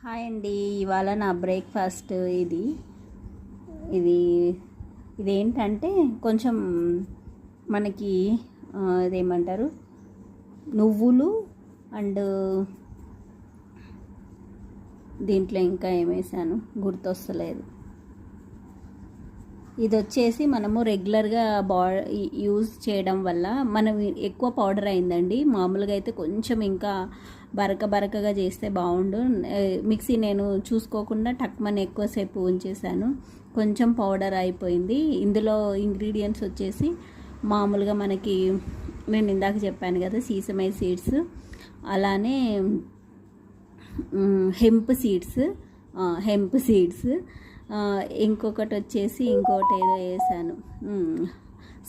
Hi అండి. ఇవాళ నా బ్రేక్ఫాస్ట్ ఇది ఇది ఇదేంటంటే కొంచెం మనకి ఇదేమంటారు, నువ్వులు అండ్ దీంట్లో ఇంకా ఏమేసాను గుర్తొస్తలేదు. ఇది వచ్చేసి మనము రెగ్యులర్గా యూజ్ చేయడం వల్ల మనం ఎక్కువ పౌడర్ అయిందండి. మామూలుగా అయితే కొంచెం ఇంకా బరకగా చేస్తే బాగుండు. మిక్సీ నేను చూసుకోకుండా టక్మని ఎక్కువసేపు ఉంచేసాను, కొంచెం పౌడర్ అయిపోయింది. ఇందులో ఇంగ్రీడియంట్స్ వచ్చేసి మామూలుగా మనకి నేను ఇందాక చెప్పాను కదా సీసమై సీడ్స్, అలానే హెంప్ సీడ్స్, ఇంకొకటి వచ్చేసి ఇంకోటి ఏదో వేసాను,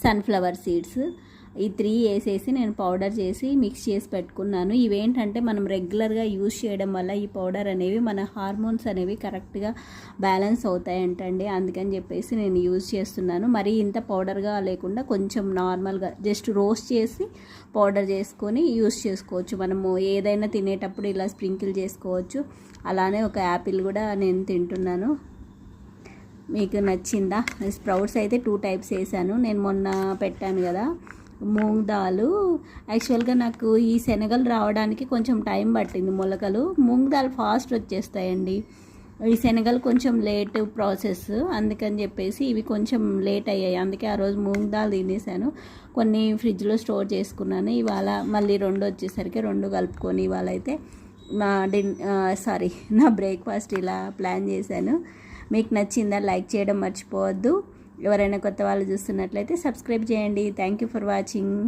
సన్ఫ్లవర్ సీడ్స్. ఈ 3 వేసేసి నేను పౌడర్ చేసి మిక్స్ చేసి పెట్టుకున్నాను. ఇవేంటంటే మనం రెగ్యులర్గా యూజ్ చేయడం వల్ల ఈ పౌడర్ అనేవి మన హార్మోన్స్ అనేవి కరెక్ట్గా బ్యాలెన్స్ అవుతాయంటండి. అందుకని చెప్పేసి నేను యూజ్ చేస్తున్నాను. మరి ఇంత పౌడర్గా లేకుండా కొంచెం నార్మల్గా జస్ట్ రోస్ట్ చేసి పౌడర్ చేసుకొని యూజ్ చేసుకోవచ్చు. మనము ఏదైనా తినేటప్పుడు ఇలా స్ప్రింకిల్ చేసుకోవచ్చు. అలానే ఒక యాపిల్ కూడా నేను తింటున్నాను. మీకు నచ్చిందా? స్ప్రౌట్స్ అయితే 2 టైప్స్ వేసాను. నేను మొన్న పెట్టాను కదా మూంగ్ దాల్. యాక్చువల్గా నాకు ఈ శనగలు రావడానికి కొంచెం టైం పట్టింది. మొలకలు మూంగ్ దాల్ ఫాస్ట్ వచ్చేస్తాయండి. ఈ శనగలు కొంచెం లేట్ ప్రాసెస్, అందుకని చెప్పేసి ఇవి కొంచెం లేట్ అయ్యాయి. అందుకే ఆ రోజు మూంగ్ దాల్ తినేసాను. కొన్ని ఫ్రిడ్జ్లో స్టోర్ చేసుకున్నాను. ఇవాళ మళ్ళీ 2 వచ్చేసరికి 2 కలుపుకొని ఇవాళ అయితే నా బ్రేక్ఫాస్ట్ ఇలా ప్లాన్ చేశాను. మీకు నచ్చిందా? లైక్ చేయడం మర్చిపోవద్దు. ఎవరైనా కొత్త వాళ్ళు చూస్తున్నట్లయితే సబ్స్క్రైబ్ చేయండి. Thank you for watching.